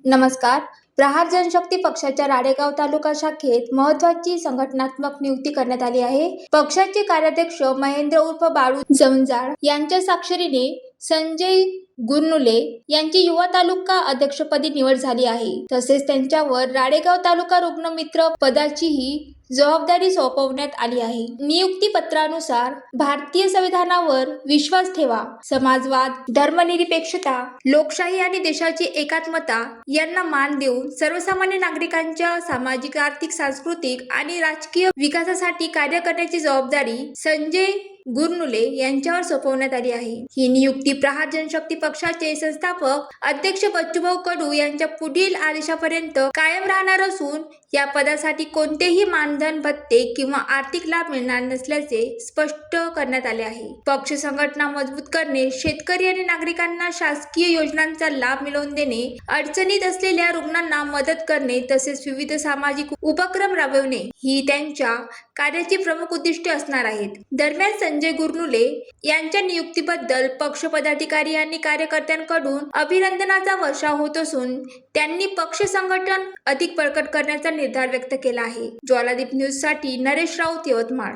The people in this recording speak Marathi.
नमस्कार. प्रहार जनशक्ती पक्षाच्या राळेगाव तालुका शाखेत महत्त्वाची संघटनात्मक नियुक्ती करण्यात आली आहे. पक्षाचे कार्याध्यक्ष महेंद्र उर्फ बाळू जंजाळ यांच्या स्वाक्षरीने संजय गुरनुले यांची युवा तालुका अध्यक्षपदी निवड झाली आहे. तसेच त्यांच्यावर राळेगाव तालुका रुग्ण मित्र पदाचीही जबाबदारी सोपवण्यात आली आहे. नियुक्ती पत्रानुसार भारतीय संविधानावर विश्वास ठेवा, समाजवाद, धर्मनिरपेक्षता, लोकशाही आणि देशाची एकात्मता यांना मान देऊन सर्वसामान्य नागरिकांच्या सामाजिक, आर्थिक, सांस्कृतिक आणि राजकीय विकासासाठी कार्य करण्याची जबाबदारी संजय गुरनुले यांच्यावर सोपवण्यात आली आहे. ही नियुक्ती प्रहार जनशक्ती पक्षाचे संस्थापक अध्यक्ष बच्चूभाऊ कडू यांच्या पुढील आदेशापर्यंत कायम राहणार असून या पदासाठी कोणतेही मानधन, भत्ते किंवा आर्थिक लाभ मिळणार नसल्याचे स्पष्ट करण्यात आले आहे. पक्ष संघटना मजबूत करणे, शेतकरी आणि नागरिकांना शासकीय योजनांचा लाभ मिळवून देणे, अडचणीत असलेल्या रुग्णांना मदत करणे तसेच विविध सामाजिक उपक्रम राबविणे ही त्यांच्या कार्याची प्रमुख उद्दिष्टे असणार आहेत. दरम्यान संजय गुरनुले यांच्या नियुक्तीबद्दल पक्ष पदाधिकारी आणि कार्यकर्त्यांकडून अभिनंदनाचा वर्षाव होत असून त्यांनी पक्ष संघटन अधिक बळकट करण्याचा निर्धार व्यक्त केला आहे. ज्वालादीप न्यूज साठी नरेश राऊत, यवतमाळ.